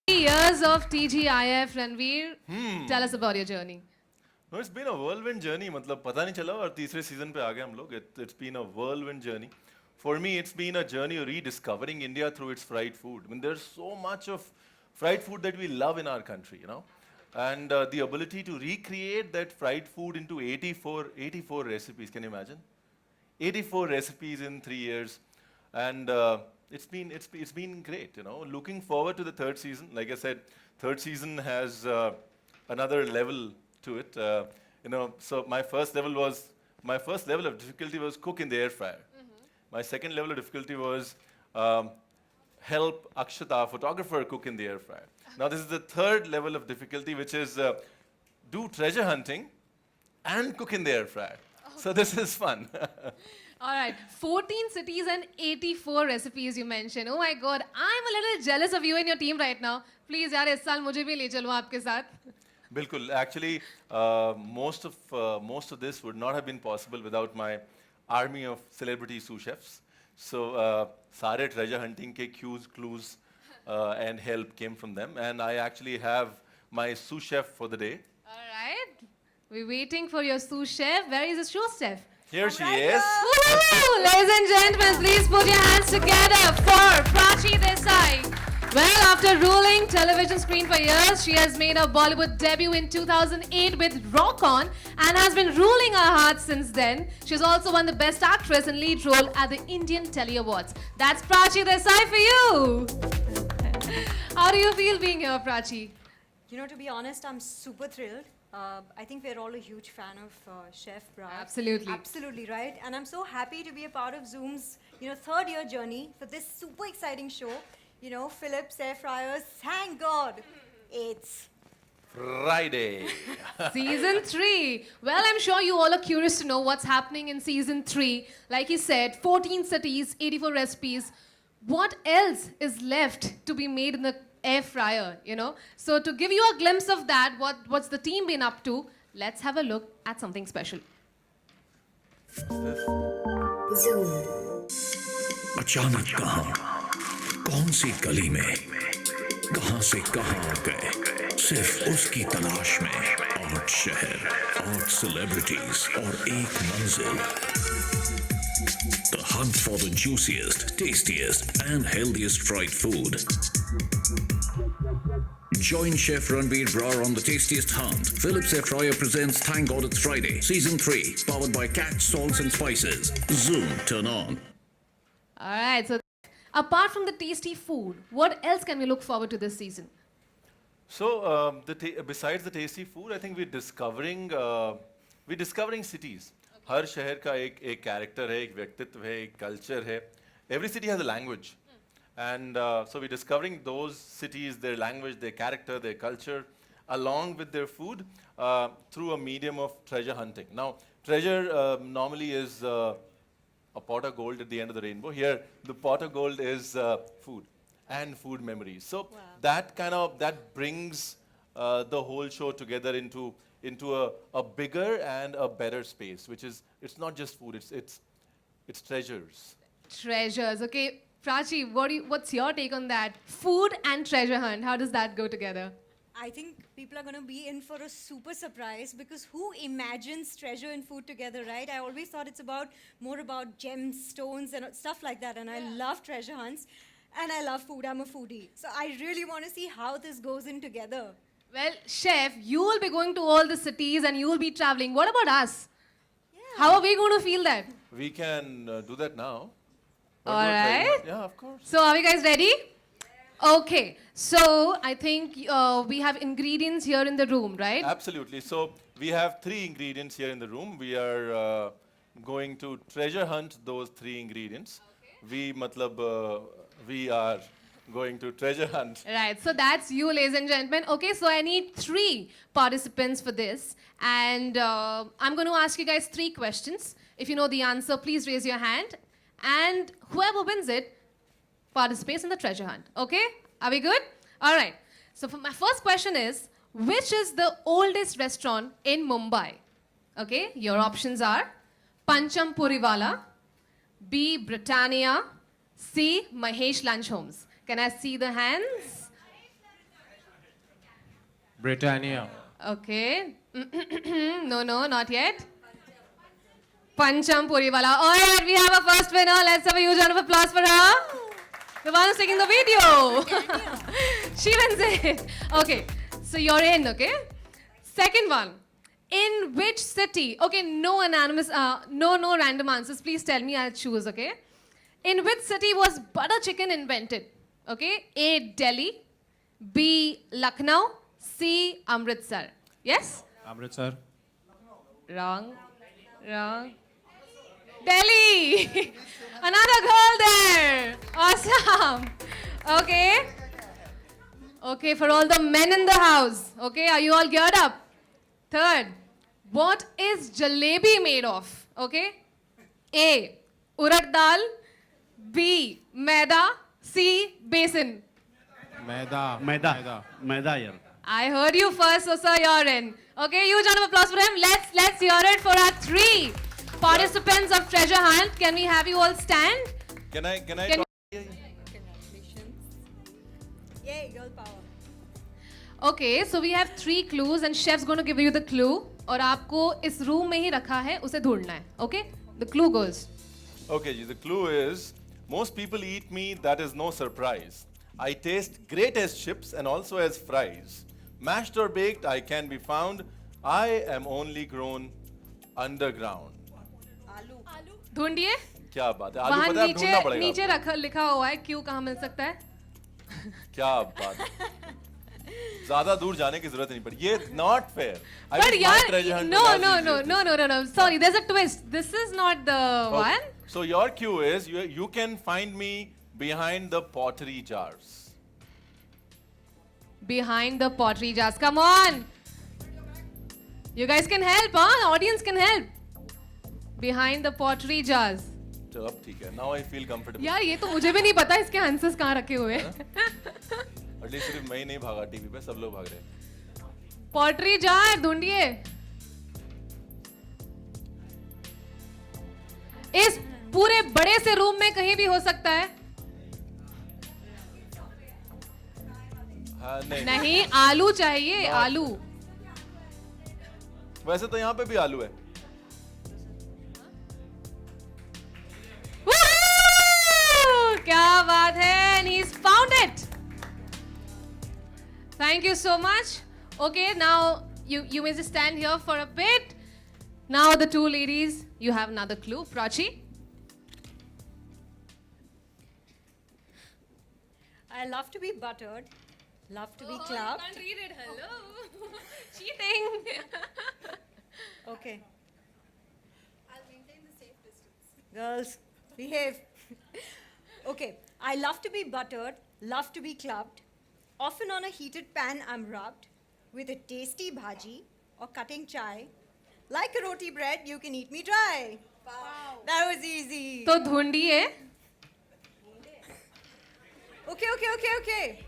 Years of TGIF, Ranveer. Tell us about your journey. No, it's been a whirlwind journey. मतलब पता नहीं चला और तीसरे सीजन पे आ गए हम लोग. It's been a whirlwind journey. For me, it's been a journey of rediscovering India through its fried food. I mean, there's so much of fried food that we love in our country, you know, and the ability to recreate that fried food into 84 recipes. Can you imagine? 84 recipes in 3 years, and it's been great. You know, looking forward to the third season. Like I said, third season has another level to it. You know, so my first level of difficulty was cook in the air fryer. My second level of difficulty was help Akshata, photographer, cook in the air fryer. Now this is the third level of difficulty, which is do treasure hunting and cook in the air fryer. So this is fun. All right, 14 cities and 84 recipes you mentioned. Oh my God, I'm a little jealous of you and your team right now. Please, यार इस साल मुझे भी ले चलो आपके साथ. Bilkul. Actually, most of this would not have been possible without my army of celebrity sous chefs. So, सारे treasure hunting के cues, clues, and help came from them. And I actually have my sous chef for the day. All right, we're waiting for your sous chef. Where is the sous chef? Here she is. Woo! Ladies and gentlemen, please put your hands together for Prachi Desai. Well, after ruling television screen for years, she has made her Bollywood debut in 2008 with Rock On and has been ruling our hearts since then. She's also won the Best Actress in Lead Role at the Indian Telly Awards. That's Prachi Desai for you. How do you feel being here, Prachi? You know, to be honest, I'm super thrilled. I think we're all a huge fan of Chef Raj. Absolutely. Absolutely, right? And I'm so happy to be a part of Zoom's, third year journey for this super exciting show. You know, Philips air fryers, thank God, it's Friday. Season 3. Well, I'm sure you all are curious to know what's happening in Season 3. Like he said, 14 cities, 84 recipes. What else is left to be made in the air fryer, you know? So to give you a glimpse of that, what's the team been up to, let's have a look at something special. अचानक कहाँ कौन सी गली में कहाँ से कहाँ गए सिर्फ उसकी तलाश में 8 शहर 8 सेलिब्रिटीज और एक मंजिल The hunt for the juiciest, tastiest and healthiest fried food. Join Chef Ranveer Brar on the tastiest hunt. Philips Air Fryer presents Thank God It's Friday, Season 3, powered by Catch Salts and Spices. Zoom, turn on. All right, so apart from the tasty food, what else can we look forward to this season? So, besides the tasty food, I think we're discovering cities. हर शहर का एक character है, एक व्यक्तित्व है, एक culture है. Every city has a language. And so we're discovering those cities, their language, their character, their culture, along with their food through a medium of treasure hunting. Now, treasure normally is a pot of gold at the end of the rainbow. Here, the pot of gold is food and food memories. So that brings the whole show together into a bigger and a better space, which is, it's not just food, it's treasures. Treasures, okay. Prachi, what's your take on that? Food and treasure hunt, how does that go together? I think people are going to be in for a super surprise because who imagines treasure and food together, right? I always thought it's more about gemstones and stuff like that, and I love treasure hunts and I love food. I'm a foodie. So I really want to see how this goes in together. Well, Chef, you will be going to all the cities and you will be traveling. What about us? Yeah. How are we going to feel that? We can do that now. All right. Yeah, of course. So are we guys ready? Okay. So I think we have ingredients here in the room, right? Absolutely. So we have 3 ingredients here in the room. We are going to treasure hunt those 3 ingredients. We are going to treasure hunt. Right. So that's you, ladies and gentlemen. Okay. So I need 3 participants for this. And I'm going to ask you guys 3 questions. If you know the answer, please raise your hand. And whoever wins it participates in the treasure hunt. Okay? Are we good? All right. So for my first question is, which is the oldest restaurant in Mumbai? Okay? Your options are Pancham Puriwala, B. Britannia, C. Mahesh Lunch Homes. Can I see the hands? Britannia. Okay. No, not yet. Pancham Puriwala. Oh, yeah, we have a first winner. Let's have a huge round of applause for her. The one who's taking the video. She wins it. Okay, so you're in, okay? Second one. In which city? Okay, no anonymous, no random answers. Please tell me, I'll choose, okay? In which city was butter chicken invented? Okay, A. Delhi, B. Lucknow, C. Amritsar. Yes? Amritsar. Wrong. Delhi! Another girl there! Awesome! Okay, for all the men in the house. Okay, are you all geared up? Third, what is jalebi made of? Okay? A. Urad dal. B. Maida. C. Besan. Maida. मैदा यार I heard you first, so sir, you're in. Okay, huge round of applause for him. Let's hear it for our 3 participants of Treasure Hunt. Can we have you all stand? Can I Can talk? Yay, girl power. Okay, so we have 3 clues and chef's going to give you the clue. और आपको इस room में ही रखा है, उसे ढूंढना है. Okay? The clue goes. Okay, ji, the clue is most people eat me, that is no surprise. I taste great as chips and also as fries. Mashed or baked, I can be found. I am only grown underground. ढूंढिए. क्या बात है? आलू वहाँ पता है, ढूंढना पड़ेगा नीचे आपको। लिखा हुआ है क्यों कहाँ मिल सकता है. क्या बात है? ज्यादा दूर जाने की जरूरत नहीं पड़ी. ये not fair. I But think my treasure यार, hunt no. was easier. Sorry, there's a twist. This is not the Okay. one. So your cue is you can find me behind the pottery jars. Behind the pottery jars. Come on. You guys can help, huh? The audience can help. Behind the pottery jars. चलो अब ठीक है. Now I feel comfortable. यार ये तो मुझे भी नहीं पता इसके आंसर्स कहाँ रखे हुए हैं. At least सिर्फ मैं ही नहीं भागा टीवी पे, सब लोग भाग रहे हैं. पॉटरी जार ढूंढिए. इस पूरे बड़े से रूम में कहीं भी हो सकता है. हाँ, नहीं. नहीं, आलू चाहिए. आलू. वैसे तो यहाँ पे भी आलू है. Woohoo! क्या बात है. And he's found it. Thank you so much. Okay, now you may just stand here for a bit. Now the 2 ladies, you have another clue. Prachi. I love to be buttered, love to be clapped. can't read it. Hello. Cheating. Okay. I'll maintain the safe distance. Girls, behave. Okay. I love to be buttered, love to be clubbed. Often on a heated pan, I'm rubbed with a tasty bhaji or cutting chai. Like a roti bread, you can eat me dry. Wow. That was easy. तो ढूंढिए. Okay.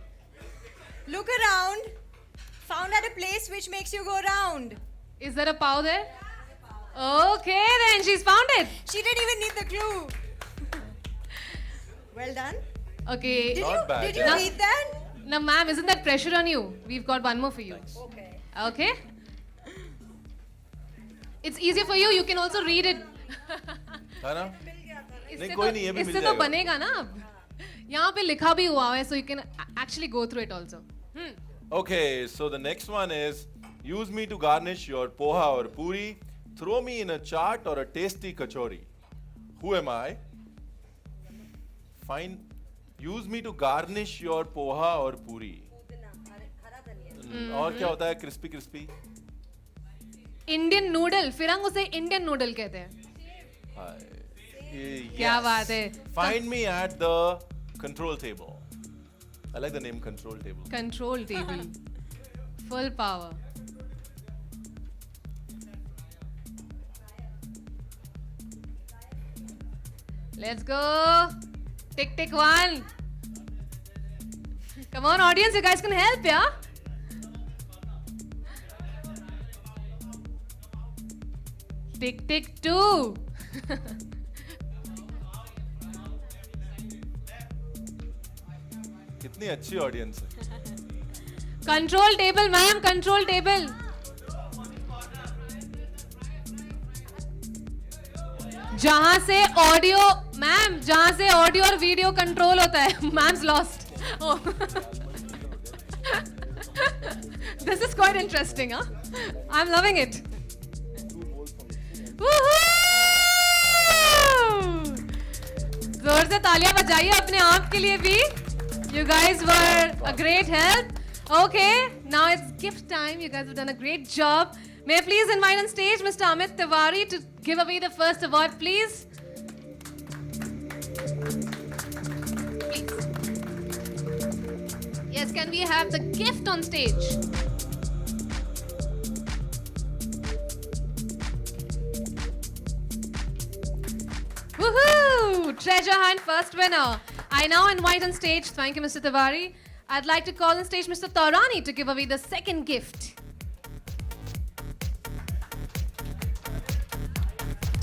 Look around. Found at a place which makes you go round. Is there a pav there? Okay, then she's found it. She didn't even need the clue. Well done. Okay. Not bad, Did you yeah. read that? Now, ma'am, isn't that pressure on you? We've got one more for you. Okay. Okay? It's easier for you. You can also read it. है ना? इससे कोई नहीं, ये भी मिल इससे तो जाएगा. बनेगा ना अब. यहाँ पे लिखा भी हुआ है, so you can actually go through it also. Okay, so the next one is use me to garnish your poha or puri. Throw me in a chaat or a tasty kachori. Who am I? Use me to garnish your poha or puri. और क्या होता है crispy? Indian noodle. फिरंग उसे Indian noodle कहते हैं. क्या बात है. Find me at the control table. I like the name control table. Control table. Full power. Let's go. Tick 1. Come on, audience, you guys can help, yeah? Tick 2. कितनी अच्छी audience है. Control table, ma'am. Control table. जहां से audio ma'am जहां से audio और video control होता है ma'am's lost this is quite interesting I am loving it जोर से तालियां बजाइए अपने आप के लिए भी you guys were a great help okay now it's gift time you guys have done a great job May I please invite on stage Mr. Amit Tiwari to give away the first award, please? Please. Yes, can we have the gift on stage? Woohoo! Treasure Hunt first winner. I now invite on stage, thank you Mr. Tiwari. I'd like to call on stage Mr. Taurani to give away the second gift.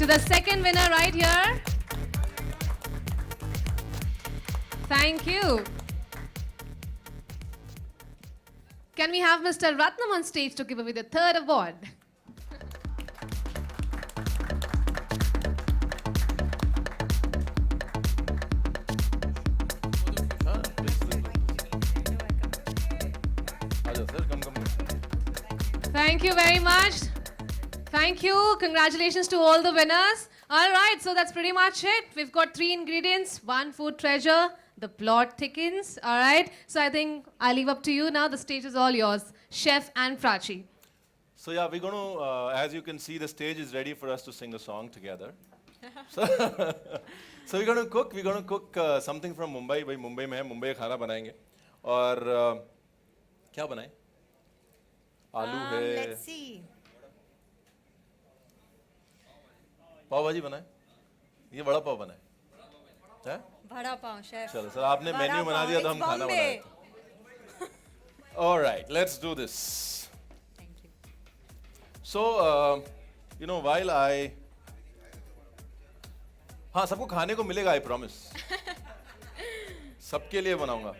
To the second winner right here. Thank you. Can we have Mr. Ratnam on stage to give away the third award? Thank you very much. Thank you. Congratulations to all the winners. All right, so that's pretty much it. We've got 3 ingredients, 1 food treasure. The plot thickens. All right. So I think I'll leave up to you now. The stage is all yours, Chef and Prachi. So yeah, we're going to, as you can see, the stage is ready for us to sing a song together. So, so we're going to cook. We're going to cook something from Mumbai. भाई मुंबई में है, मुंबई का खाना बनाएंगे. और क्या बनाएं? आलू है. Let's see. पाव भाजी बनाए. ये बड़ा पाव बनाए. है? Bada pav, chef. चलो सर आपने मेन्यू बना दिया तो हम खाना बनाए. All right, let's do this. Thank you. So, you know, while I, हाँ सबको खाने को मिलेगा, I promise. सबके लिए बनाऊंगा.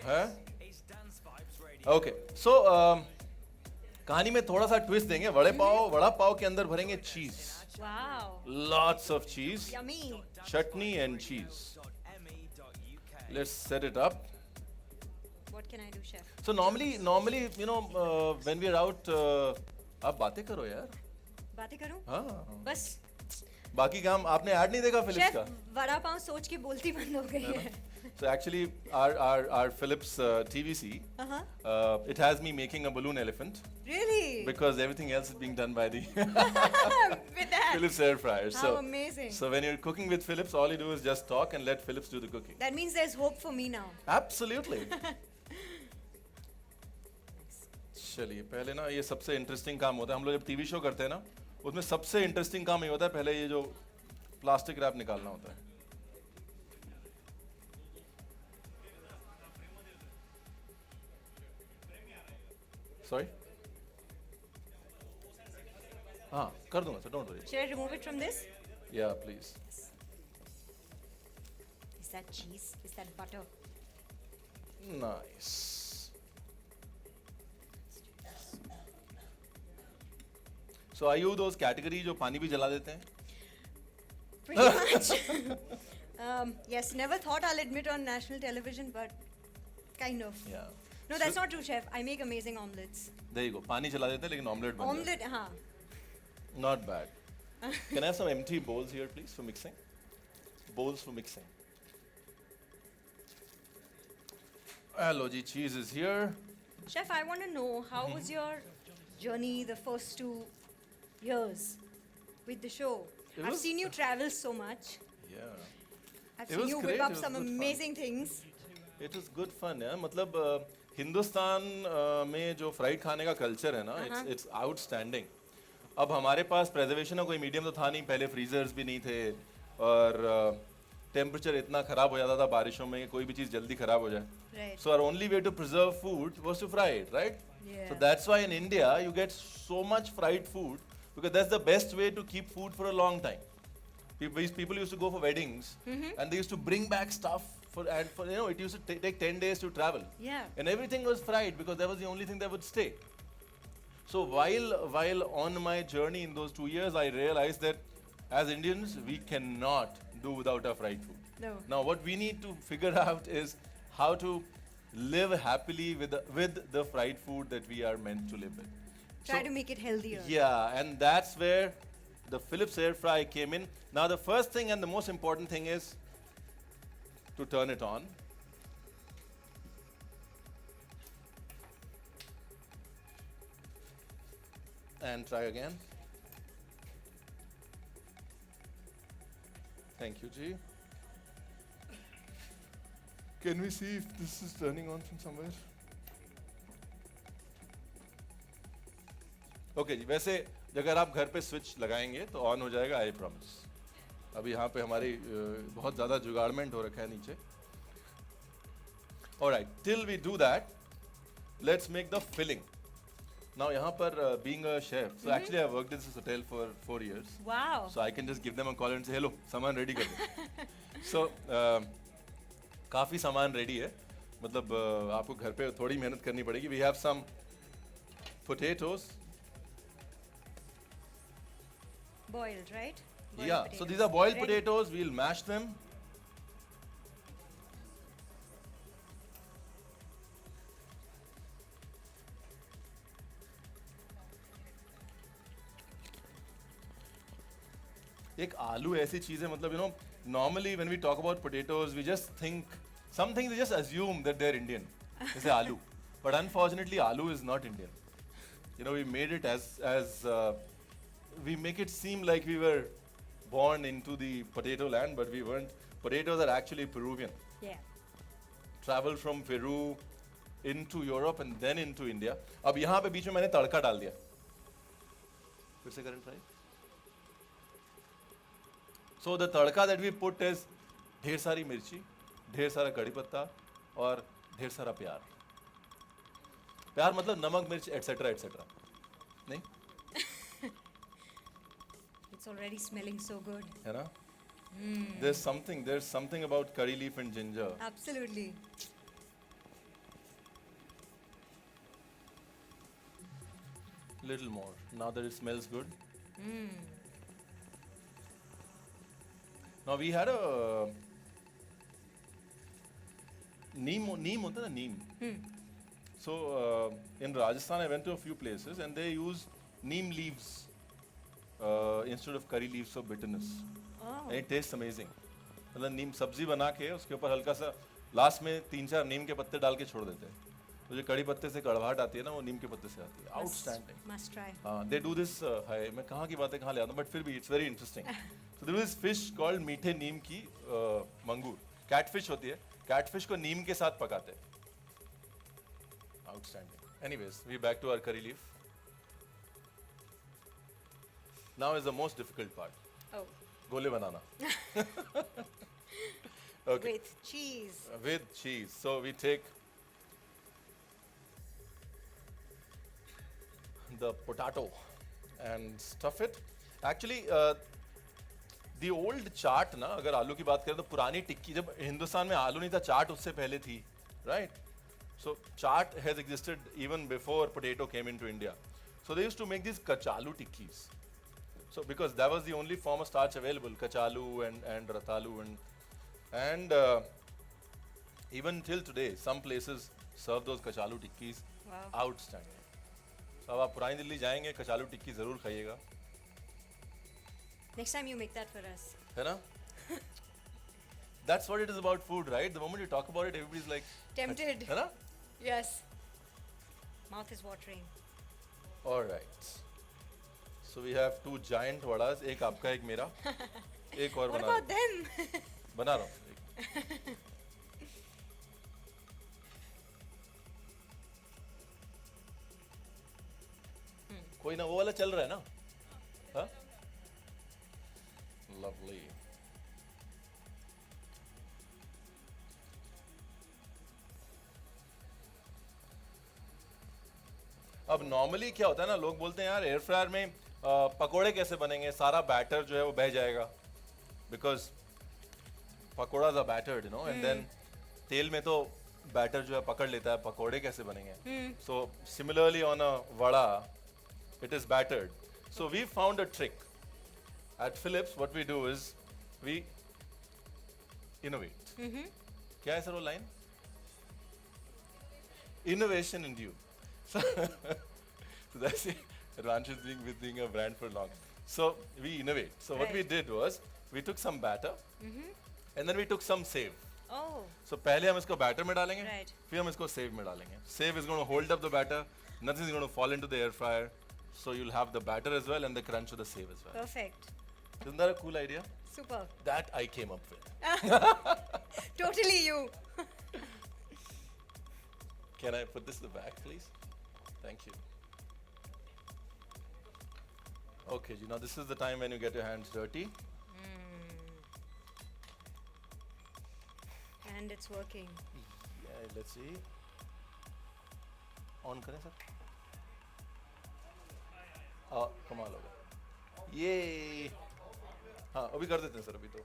है? Okay, so कहानी में थोड़ा सा ट्विस्ट देंगे. वड़ा पाव के अंदर भरेंगे चीज. Wow. Lots of cheese. Yummy. Chutney and cheese. Let's set it up. What can I do, chef? So normally, you know, when we're out, आप बातें करो यार. बातें करूं? हाँ. बस. बाकी काम आपने ऐड नहीं देखा फिलिप्स शेफ का? वड़ा पाव सोच के बोलती बंद हो गई है. So actually, our Philips TVC, it has me making a balloon elephant Really? because everything else is being done by the With that. Philips air fryer. How So amazing. So when you're cooking with Philips, all you do is just talk and let Philips do the cooking. That means there's hope for me now. Absolutely. चलिए पहले ना ये सबसे interesting काम होता है. हम लोग जब टीवी शो करते हैं ना, उसमें सबसे इंटरेस्टिंग काम ये होता है, पहले ये जो प्लास्टिक रैप निकालना होता है. Sorry? हाँ कर दूंगा sir, don't worry. Should I remove it from this? Yeah, please. Is that cheese? Is that butter? Nice. So are you those category जो पानी भी जला देते हैं? Pretty much. Yes, never thought I'll admit on national television, but kind of. Yeah. No, that's not true, chef. I make amazing omelets. There you go. पानी जला देते हैं लेकिन omelette बन Omelet, हाँ. जाता है. Not bad. Can I have some empty bowls here, please, for mixing? Bowls for mixing. Hello, ji. Cheese is here. Chef, I want to know how was your journey the first 2 years with the show? It I've was- seen you travel so much. Yeah. I've It seen was you great, whip it up was some good fun. amazing things. It was good fun, yeah. मतलब हिंदुस्तान में जो fried खाने का culture है ना, it's outstanding. अब हमारे पास preservation का कोई मीडियम तो था नहीं, पहले फ्रीजर्स भी नहीं थे और टेम्परेचर इतना खराब हो जाता था बारिशों में, कोई भी चीज़ जल्दी खराब हो जाए. Right. So our only way to preserve food was to fry it, right? Yeah. So that's why in India you get so much fried food because that's the best way to keep food for a long time. People used to go for weddings and they used to bring back stuff for you know, it used to take 10 days to travel. Yeah. And everything was fried because that was the only thing that would stay. So while on my journey in those 2 years, I realized that as Indians, we cannot do without our fried food. No. Now, what we need to figure out is how to live happily with the fried food that we are meant to live with. Try So- to make it healthier. Yeah, and that's where the Philips air fry came in. Now, the first thing and the most important thing is to turn it on. And try again. Thank you, Ji. Can we see if this is turning on from somewhere? Okay जी, वैसे अगर आप घर पे switch लगाएंगे तो on हो जाएगा, आई प्रॉमिस. अभी यहाँ पे हमारी बहुत ज़्यादा जुगाड़मेंट हो रखा है नीचे. Alright, till we do that, let's make the filling. Now यहाँ पर being a chef, so actually I worked in this hotel for 4 years. Wow. So I can just give them a call and say, hello, सामान ready कर दो. So काफ़ी सामान ready है. मतलब आपको घर पे थोड़ी मेहनत करनी पड़ेगी. We have some potatoes. Boiled, right? Boiled Yeah, so these are boiled Ready. potatoes. We'll mash them. एक आलू ऐसी चीज है, मतलब normally when we talk about potatoes, we just think some things we just assume that they're Indian. जैसे आलू, but unfortunately आलू is not Indian. We made it as we make it seem like we were born into the potato land, but we weren't. Potatoes are actually Peruvian. Yeah. Traveled from Peru into Europe and then into India. अब यहाँ पे बीच में मैंने तड़का डाल दिया. फिर से करें try. So the tadka that we put is ढेर सारी मिर्ची, ढेर सारा कड़ी पत्ता और ढेर सारा प्यार. प्यार मतलब नमक मिर्च एटसेट्रा एटसेट्रा. नहीं? It's already smelling so good. है ना? There's something about curry leaf and ginger. Absolutely. Little more. Now that it smells good. Now we had a neem होता है ना, neem. So in Rajasthan I went to a few places and they use neem leaves instead of curry leaves for bitterness. Oh. And it tastes amazing. मतलब नीम सब्जी बना के उसके ऊपर हल्का सा लास्ट में 3-4 नीम के पत्ते डाल के छोड़ देते हैं. तो जो कड़ी पत्ते से कड़वाहट आती है ना, वो नीम के पत्ते से आती है. Outstanding. Must try. They do this. हाय, मैं कहाँ की बातें कहाँ ले आता हूँ, but फिर भी it's very interesting. So there is this fish called मीठे नीम की मंगूर. Catfish होती है. Catfish को नीम के साथ पकाते हैं. Outstanding. Anyways, we back to our curry leaf. Now is the most difficult part. Oh. गोले बनाना. Okay. With cheese. With cheese. So we take the potato and stuff it. Actually, the old chaat ना, अगर आलू की बात करें तो पुरानी टिक्की, जब हिंदुस्तान में आलू नहीं था, चाट उससे पहले थी, right? So chaat has existed even before potato came into India. So they used to make these kachalu tikkis. So because that was the only form of starch available, kachalu and ratalu and even till today, some places serve those kachalu tikkis. Wow. Outstanding. So अब आप पुरानी दिल्ली जाएंगे, कचालू टिक्की जरूर खाइएगा, Next time you make that for us. है ना? That's what it is about food, right? The moment you talk about it, everybody's like Tempted. है ना? Yes. Mouth is watering. All right. So we have 2 giant vadas, एक आपका एक मेरा, एक और What बना about them? बना रहा हूँ. कोई ना, वो वाला चल रहा है ना? हाँ? Lovely. अब नॉर्मली क्या होता है ना, लोग बोलते हैं यार एयर फ्रायर में पकोड़े कैसे बनेंगे, सारा बैटर जो है वो बह जाएगा, because pakoras are battered, and then तेल में तो बैटर जो है पकड़ लेता है, पकोड़े कैसे बनेंगे? So similarly on a vada, it is battered. So we found a trick. At Philips, what we do is we innovate. क्या है सर वो line? Innovation in you. So that's it. Ranch is being a brand for long. So we innovate. So what we Right. did was we took some batter and then we took some save. Oh, So पहले हम इसको batter में डालेंगे, Right. फिर हम इसको save में डालेंगे. Save is going to hold up the batter. Nothing is going to fall into the air fryer. So you'll have the batter as well and the crunch of the save as well. perfect. Isn't that a cool idea? Super. That I came up with. Totally you. Can I put this in the back, please? Thank you. Okay, now this is the time when you get your hands dirty. And it's working. Yeah, let's see. On करें sir? कमाल होगा. ये हाँ अभी कर देते हैं sir अभी तो.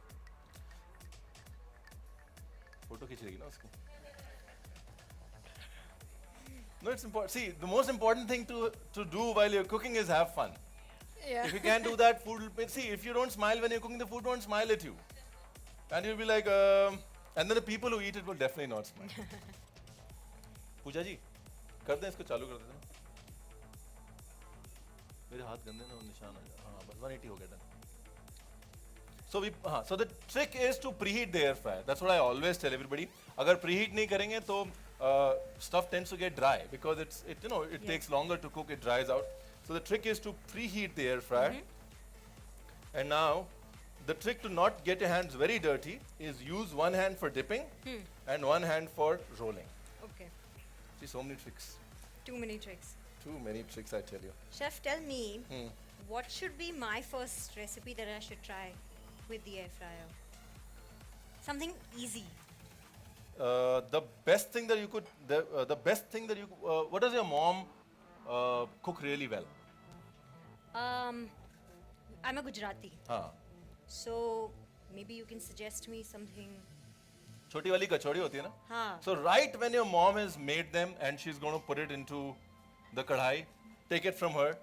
फोटो खींच लेगी ना उसकी. No, it's important. See, the most important thing to do while you're cooking is have fun. Yeah. If you can't do that, food will. See, if you don't smile when you're cooking, the food won't smile at you, and you'll be like, and then the people who eat it will definitely not smile. पूजा जी, कर दें इसको चालू कर देते हैं. मेरे हाथ गंदे ना निशान आ जाए. हाँ, बस 180 हो गया done. So the trick is to preheat the air fryer. That's what I always tell everybody. अगर preheat नहीं करेंगे तो stuff tends to get dry because it takes longer to cook. It dries out. So the trick is to preheat the air fryer. And now the trick to not get your hands very dirty is use one hand for dipping and one hand for rolling. Okay. See, so many tricks. Too many tricks. Too many tricks, I tell you. Chef, tell me, what should be my first recipe that I should try with the air fryer? Something easy. The best thing that you could, what does your mom cook really well? I'm a Gujarati, हाँ, so maybe you can suggest me something. छोटी वाली कचौड़ी होती है ना? हाँ. So right when your mom has made them and she's going to put it into the kadhai, take it from her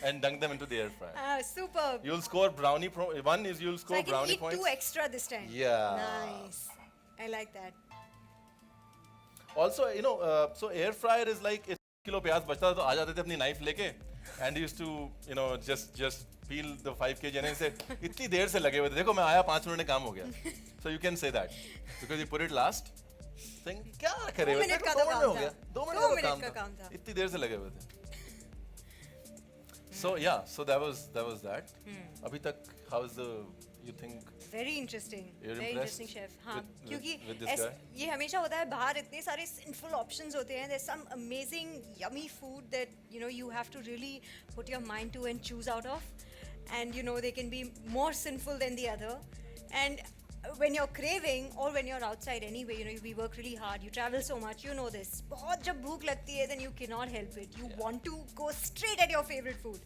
and dunk them into the air fryer. Superb. You'll score brownie. One is you'll So score I can brownie eat points. 2 extra this time. Yeah. Nice. I like that. Also, so air fryer is like 1 kilo प्याज बचता था तो आ जाते थे अपनी knife लेके and used to just peel the 5 kg and say इतनी देर से लगे हुए थे देखो मैं आया 5 मिनट में काम हो गया. So you can say that because you put it last. Saying क्या करे 2 हुए मिनट थे का 2 तो मिनट काम हो था. गया 2 2 मिनट मिनट का का काम था. इतनी देर से लगे हुए थे. So yeah, so that was that. अभी तक how is the you think? Very interesting. You're Very impressed interesting, chef. हाँ, with क्योंकि this guy? ये हमेशा होता है बाहर इतने सारे sinful options होते हैं. There's some amazing yummy food that you have to really put your mind to and choose out of, and they can be more sinful than the other. And when you're craving or when you're outside anyway, we work really hard. You travel so much. You know this. बहुत जब भूख लगती है, then you cannot help it. You want to go straight at your favorite food.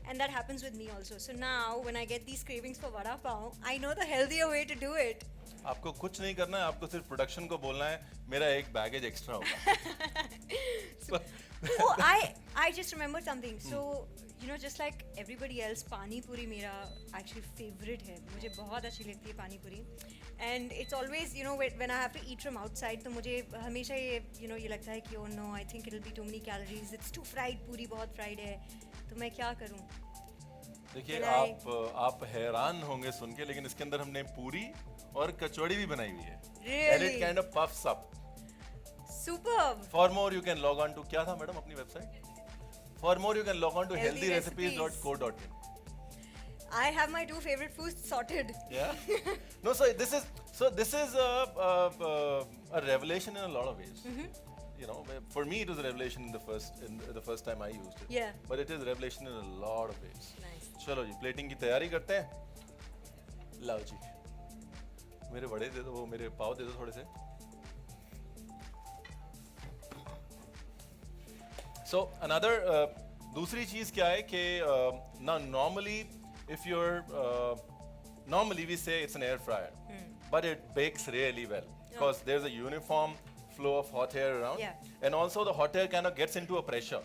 And that happens with me also. So now, when I get these cravings for vada pav, I know the healthier way to do it. आपको कुछ नहीं करना है आपको सिर्फ production को बोलना है मेरा एक बैगेज एक्स्ट्रा होगा. Oh, I just remembered something. So, just like everybody else, pani puri मेरा actually favorite है. मुझे बहुत अच्छी लगती है pani puri. And it's always, when I have to eat from outside, तो मुझे हमेशा ये लगता है कि oh no, I think it'll be too many calories. It's too fried. पूरी बहुत fried है. तो मैं क्या करूं? देखिए आप हैरान होंगे सुन के लेकिन इसके अंदर हमने पूरी और कचौड़ी भी बनाई हुई है. Really? And it kind of puffs up. Superb. For more you can log on to क्या था मैडम अपनी website? For more you can log on to healthyrecipes.co.in. I have my 2 favorite foods sorted. Yeah. No, so this is a revelation in a lot of ways. For me it was a revelation in the first time I used it. Yeah. But it is a revelation in a lot of ways. Nice. चलो जी plating की तैयारी करते हैं. लाओ जी. मेरे बड़े दे दो वो मेरे पाव दे दो थोड़े से. So another दूसरी चीज क्या है कि now normally we say it's an air fryer, but it bakes really well. because there's a uniform flow of hot air around, Yeah. and also the hot air kind of gets into a pressure.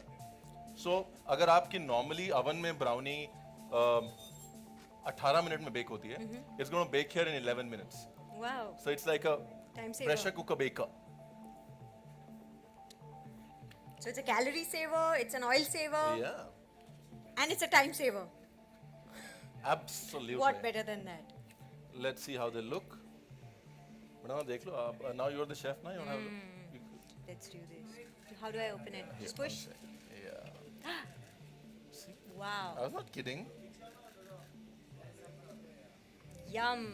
So अगर आपकी normally oven में brownie 18 minute में bake होती है, it's going to bake here in 11 minutes. Wow. So it's like a Time saver. pressure cooker baker. So it's a calorie saver, it's an oil saver, Yeah, and it's a time saver. absolutely. What better than that? Let's see how they look. Madam, देख लो आप. Now you're the chef, now you have. Let's do this. How do I open it? Just push. Yeah. Wow. I was not kidding. Yum.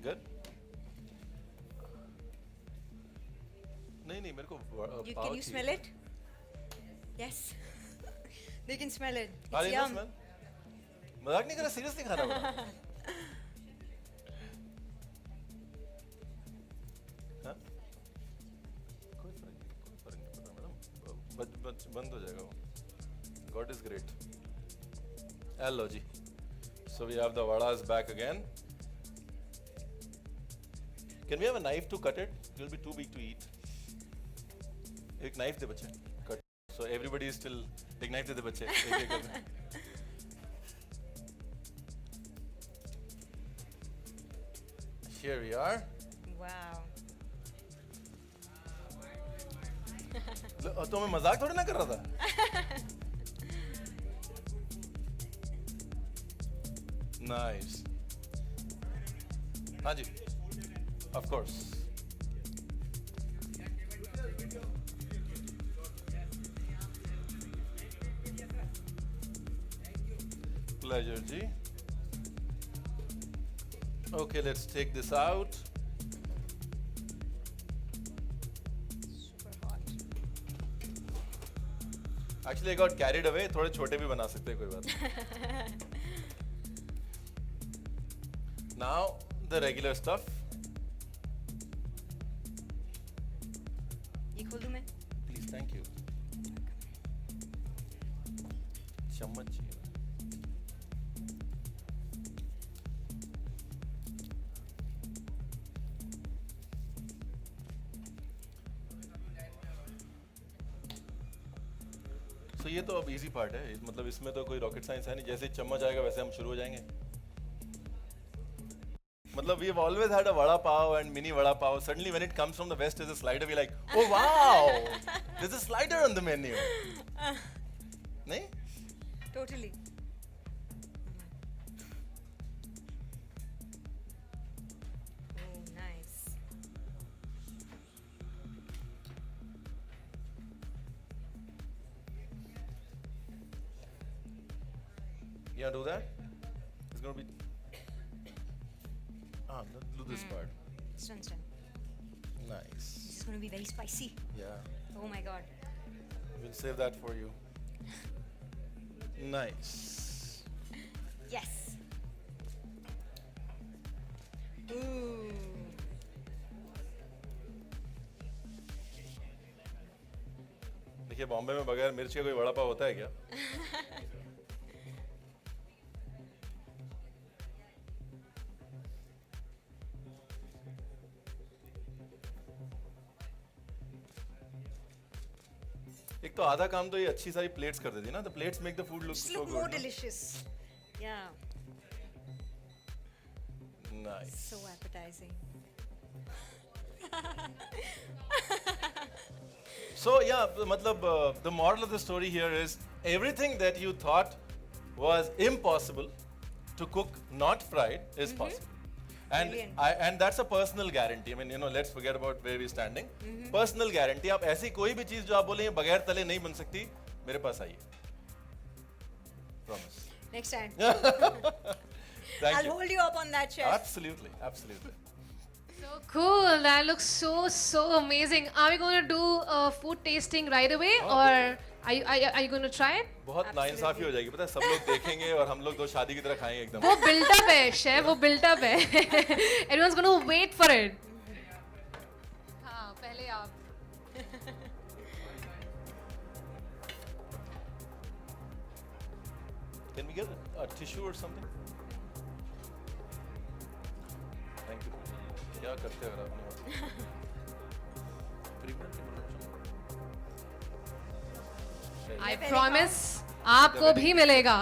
Good. नहीं नहीं मेरे को Can you smell it? Yes. They can smell it. Uh It's रही है ना yum. smell? मजाक नहीं कर रहा, सीरियसली खाना बड़ा. हाँ? कोई फर्क नहीं पड़ता मैडम. बंद हो जाएगा वो. God is great. Hello ji. So we have the vadas back again. Can we have a knife to cut it? It will be too big to eat. एक knife दे बच्चे. Cut. So everybody is still. एक knife दे बच्चे. एक करके. Here we are. Wow. तो मैं मजाक थोड़ी ना कर रहा था. Nice. हाँ जी. Of course. Pleasure, ji. Okay, let's take this out. Super hot. Actually, I got carried away. थोड़े छोटे भी बना सकते हैं, कोई बात नहीं. Now the regular stuff. ये खोल दूं मैं? Please, thank you. चम्मच चाहिए. So ये तो अब easy part है. मतलब इसमें तो कोई rocket science है नहीं. जैसे ही चम्मच आएगा वैसे हम शुरू हो जाएंगे. मतलब we've always had a vada pav and mini vada pav. Suddenly when it comes from the west as a slider, we're like, oh wow, there's a slider on the menu. नहीं? Totally. Oh, nice. You wanna do that? It's gonna be. Do this part. This one's done. Nice. This is going to be very spicy. Yeah. Oh my god. We'll save that for you. Nice. Yes. Ooh. देखिए बॉम्बे में बगैर मिर्च के कोई वड़ा पाव होता है क्या? एक तो आधा काम तो ये अच्छी सारी प्लेट्स कर देती है ना. The plates make the food look Just so look good. more no? delicious. Yeah. Nice. So appetizing. So yeah, मतलब the moral of the story here is everything that you thought was impossible to cook not fried is possible. And Brilliant. and that's a personal guarantee. I mean, you know, let's forget about where we're standing. Personal guarantee. आप ऐसी कोई भी चीज जो आप बोले बगैर तले नहीं बन सकती, मेरे पास आइए. Promise. Next time. Thank I'll you. hold you up on that, chef. Absolutely, absolutely. So cool. That looks so amazing. Are we going to do food tasting right away, or are you going to try it? बहुत नाइंसाफी हो जाएगी, पता है? सब लोग देखेंगे और हम लोग तो शादी की तरह खाएंगे एकदम. वो built up है, chef. वो built up है. Everyone's going to wait for it. हाँ, पहले आप. Can we get a tissue or something? Thank you. क्या करते हैं अगर आपने Premium I promise आपको भी मिलेगा.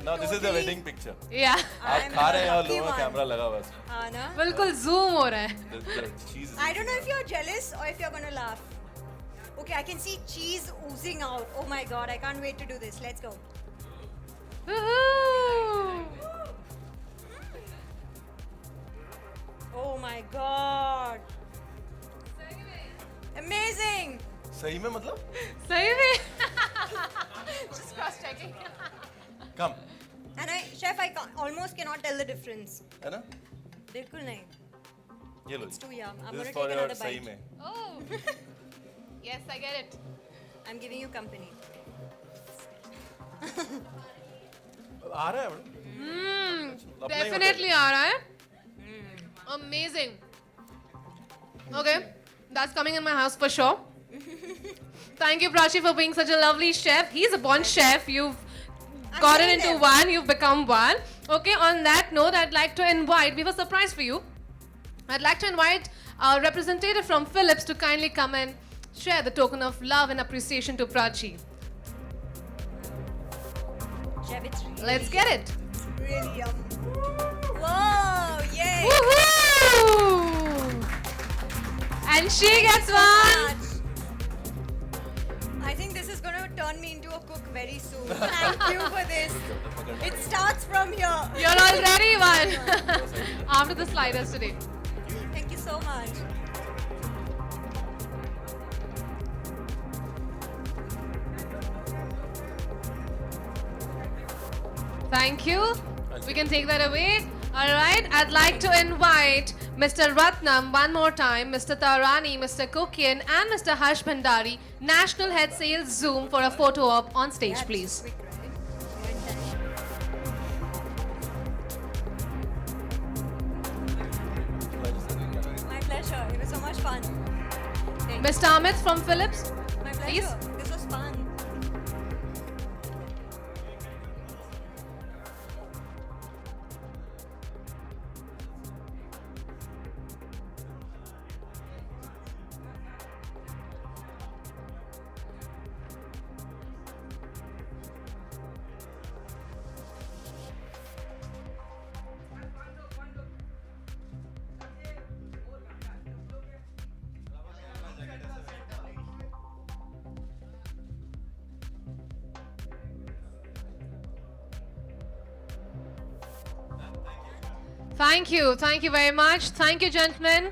Now this is the wedding picture. Yeah. आप खा रहे हैं और lucky लोगों का one. कैमरा लगा हुआ है. हाँ ना? बिल्कुल zoom हो रहा है. The cheese is I don't know if you're jealous or if you're gonna laugh. Okay, I can see cheese oozing out. Oh my god, I can't wait to do this. Let's go. Woohoo! Oh my god. Amazing. सही में मतलब? सही में. Just cross checking. Come. And chef, I almost cannot tell the difference. है ना? बिल्कुल नहीं. ये लो. It's too young. I'm This gonna is for take your another सही bite. में. Oh. Yes, I get it. I'm giving you company. आ रहा है madam? अपना ही Definitely आ रहा है. Amazing. Okay, that's coming in my house for sure. Thank you, Prachi, for being such a lovely chef. He's a born chef. You've got it doing into them. one. You've become one. Okay, on that note, I'd like to invite, we have a surprise for you. I'd like to invite a representative from Philips to kindly come and share the token of love and appreciation to Prachi. Chef, it's really, Let's get it. really yum. Whoa, yay. Woohoo! And she gets one. I think this is going to turn me into a cook very soon. Thank you for this. It starts from here. You're already one. After the sliders today. Thank you so much. Thank you. We can take that away. Alright, I'd like to invite Mr. Ratnam one more time, Mr. Tarani, Mr. Kukian, and Mr. Harsh Bhandari, National Head Sales Zoom for a photo op on stage, That's please. quick, right? You're in time. My pleasure. It was so much fun. Thank Mr. Amit from Philips. My pleasure. please. This was fun. Thank you. Thank you very much. Thank you, gentlemen.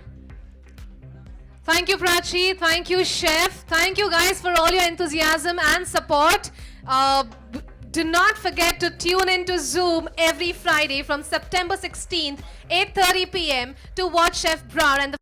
Thank you, Prachi. Thank you, Chef. Thank you, guys, for all your enthusiasm and support. Do not forget to tune into Zoom every Friday from September 16th, 8:30 p.m. to watch Chef Brar and the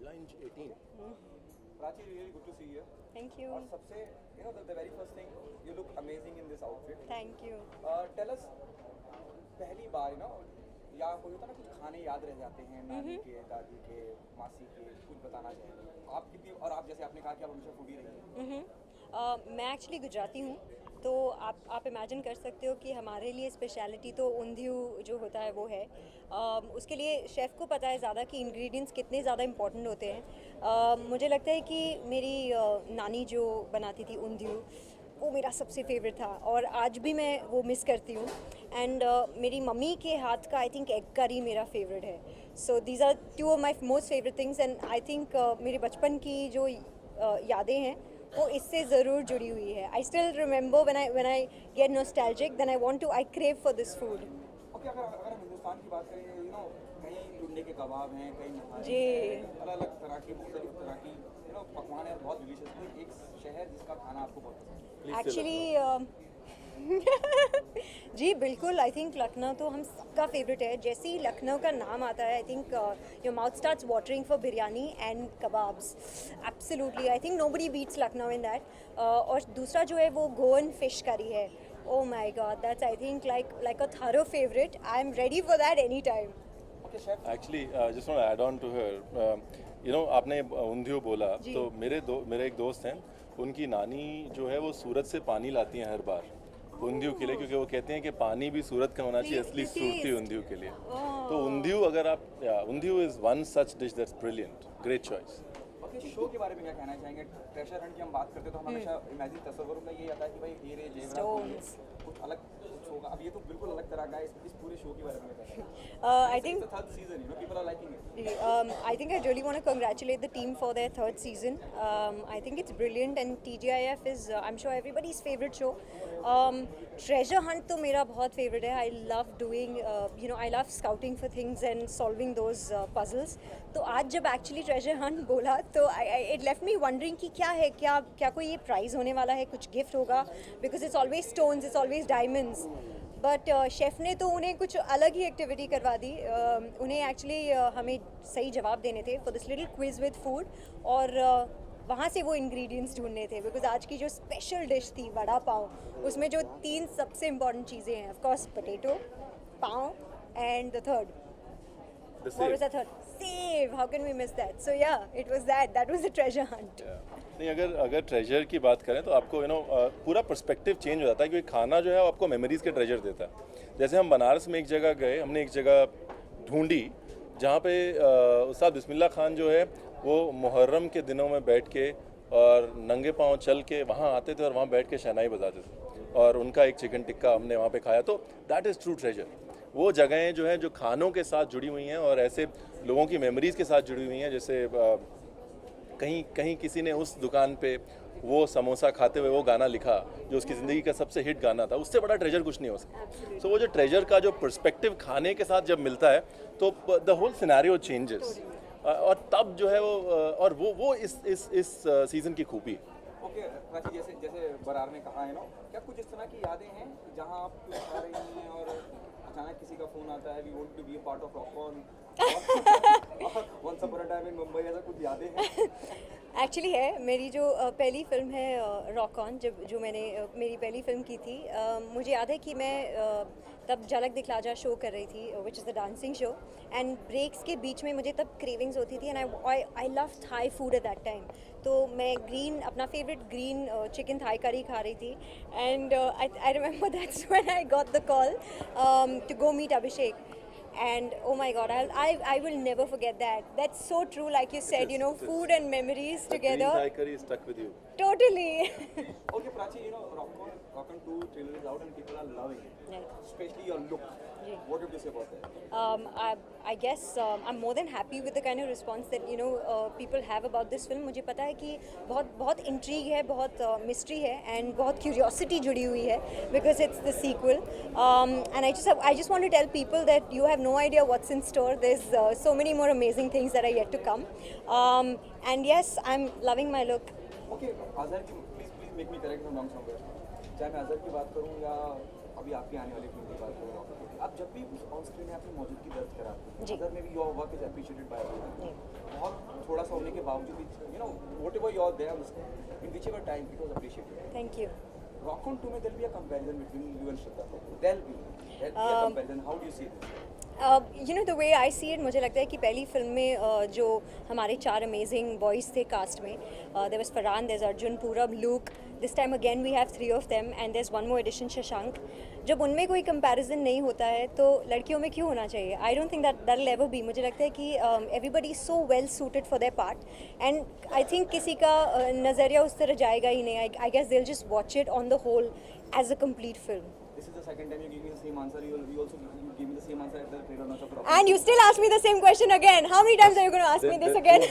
Headline 18. Prachi, really good to see you. Thank you. और सबसे, the very first thing, you look amazing in this outfit. Thank you. Tell us, पहली बार, या कोई होता ना कुछ खाने याद रह जाते हैं नानी के, दादी के, मासी के, कुछ बताना चाहेंगे आप कितनी, और आप जैसे आपने कहा कि आप हमेशा फूडी रही हैं। मैं एक्चुअली गुजराती हूँ, तो आप इमेजिन कर सकते हो कि हमारे लिए स्पेशलिटी तो ऊंधियू जो होता है वो है। उसके लिए शेफ़ को पता है ज़्यादा कि इंग्रेडिएंट्स कितने ज़्यादा इंपॉर्टेंट होते हैं। मुझे लगता है कि मेरी नानी जो बनाती थी ऊंधियू, वो मेरा सबसे फेवरेट था और आज भी मैं वो मिस करती हूँ। एंड मेरी मम्मी के हाथ का आई थिंक एग करी मेरा फेवरेट है। So these are two of my most favourite things and I think मेरे बचपन की जो यादें हैं वो इससे ज़रूर जुड़ी हुई है। I still remember when I get nostalgic then I want to I crave for this food. Okay, अगर हम हिंदुस्तान की बात करें, यू नो कहीं टुंडे के कबाब हैं, कहीं नहारी जी। हैं, अलग अलग तरह की मुख्तलिफ तरह की यू नो पकवान है, बहुत डिलीशियस। कोई एक शहर जिसका खाना आपको बहुत पसंद है? एक्चुअली जी बिल्कुल, आई थिंक लखनऊ तो हम सबका फेवरेट है। जैसे ही लखनऊ का नाम आता है I think your mouth starts watering for biryani and kebabs. Absolutely, I think nobody beats Lucknow in that. और दूसरा जो है वो गोवन फिश करी है। Oh my God, that's I think like a thorough favorite. I'm ready for that anytime. Okay chef, Actually, just want to add on to her. आपने ऊंधियो बोला, तो मेरे एक दोस्त हैं, उनकी नानी जो है वो सूरत से पानी लाती हैं हर बार ऊंधियो के लिए, क्योंकि वो कहते हैं कि पानी भी सूरत का होना चाहिए असली सूरती ऊंधियो के लिए। तो ऊंधियो अगर आप ऊंधियो is one such dish that's brilliant, great choice. Okay, show के बारे में क्या कहना चाहेंगे? ट्रेजर हंट की हम बात करते हैं तो हम हमेशा इमेजिन तस्वीर में ये आता है कि भाई हीरे जेवरात कुछ अलग कुछ होगा। अब ये तो बिल्कुल अलग तरह का है। इस पूरे शो के बारे में क्या कहना है? I think third season, you know people are liking it. I think I really want to congratulate the team for their third season. I think it's brilliant and TGIF is I'm sure everybody's favorite show. Treasure Hunt तो मेरा बहुत favorite है. I love doing I love scouting for things and solving those puzzles. तो आज जब actually Treasure Hunt बोला तो it left me wondering कि क्या है, क्या कोई ये prize होने वाला है, कुछ gift होगा, because it's always stones, it's always diamonds. But chef ने तो उन्हें कुछ अलग ही एक्टिविटी करवा दी। उन्हें एक्चुअली हमें सही जवाब देने थे for this little quiz with food, और वहाँ से वो इंग्रेडिएंट्स ढूंढने थे, बिकॉज आज की जो स्पेशल डिश थी वड़ा पाव, उसमें जो 3 सबसे इम्पॉर्टेंट चीज़ें हैं, of course potato, pav and the third, what was the third? Save. How can we miss that? So yeah, it was that was the treasure hunt. नहीं, अगर ट्रेजर की बात करें तो आपको पूरा पर्सपेक्टिव चेंज हो जाता है, क्योंकि खाना जो है वो आपको मेमोरीज के ट्रेजर देता है। जैसे हम बनारस में एक जगह गए, हमने एक जगह ढूंढी जहाँ पे उस्ताद बिस्मिल्लाह खान जो है वो मुहर्रम के दिनों में बैठ के और नंगे पाँव चल के वहाँ आते थे और वहाँ बैठ के शहनाई बजाते थे, और उनका एक चिकन टिक्का हमने वहाँ पे खाया। तो दैट इज़ ट्रू ट्रेजर। वो जगहें जो हैं जो खानों के साथ जुड़ी हुई हैं और ऐसे लोगों की मेमोरीज़ के साथ जुड़ी हुई हैं, जैसे कहीं किसी ने उस दुकान पे वो समोसा खाते हुए वो गाना लिखा जो उसकी ज़िंदगी का सबसे हिट गाना था, उससे बड़ा ट्रेजर कुछ नहीं हो सकता। सो वो जो ट्रेजर का जो पर्सपेक्टिव खाने के साथ जब मिलता है तो द होल सिनेरियो चेंजेस, और तब जो है वो इस सीज़न की खूबी है। ओके प्राची, जैसे बरार ने कहा है ना, क्या कुछ इस तरह की यादें हैं जहाँ आप कुछ खा रही हैं और अचानक किसी का फोन आता है, we want to be a part of Rock On, Once Upon a Time in Mumbai, ऐसा कुछ यादें हैं? एक्चुअली है। मेरी जो पहली फिल्म है रॉक ऑन, जो मैंने मेरी पहली फिल्म की थी, मुझे याद है कि मैं तब झलक दिखला जा शो कर रही थी, which is the dancing show, and breaks के बीच में मुझे तब क्रेविंग्स होती थी, and I love Thai food at that time. तो मैं अपना favourite green chicken Thai curry खा रही थी, and I remember that's when I got the call to go meet Abhishek. And oh my God, I will never forget that. That's so true, like you said, food and memories together. Green Thai curry is stuck with you. Totally. Okay, Prachi, Rock on 2 trailer is out and people are loving it. Right. Especially your look. Yeah. What did you say about that? I guess I'm more than happy with the kind of response that people have about this film. मुझे पता है कि बहुत intrigue है, बहुत mystery है, and बहुत curiosity जुड़ी हुई है, because it's the sequel. And I just want to tell people that you have no idea what's in store. There's so many more amazing things that are yet to come. And yes, I'm loving my look. Okay, Azhar की please make me correct if I'm wrong somewhere. चाहे मैं अजहर की बात करूँ या अभी आपकी आने वाली फिल्म की बात करूँ, आप जब भी ऑन स्क्रीन अपनी मौजूदगी दर्ज कराते हैं, अजहर में भी your work is appreciated by everyone. बहुत थोड़ा सा होने के बावजूद भी whatever you are there on the screen, in whichever time it was appreciated. Thank you. Rock on 2 में there'll be a comparison between you and Shraddha Kapoor. There'll be a comparison. How do you see this? You know the way I see it, मुझे लगता है कि पहली film में जो हमारे 4 amazing boys थे कास्ट में, there was Farhan, there is Arjun, Purab, Luke, this time again we have 3 of them and there is one more addition, Shashank. जब उनमें कोई कंपैरिजन नहीं होता है तो लड़कियों में क्यों होना चाहिए? I don't think that will ever be. मुझे लगता है कि everybody is so well suited for their part and I think किसी का नज़रिया उस तरह जाएगा ही नहीं. I guess they will just watch it on the whole as a complete film. This is the second time you give me the same answer. You also give me the same answer at the trailer launch of Rocky. And you still ask me the same question again. How many times are you going to ask me this again?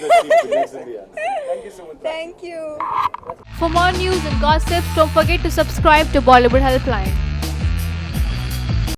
Thank you so much. Thank you. For more news and gossips, don't forget to subscribe to Bollywood Helpline.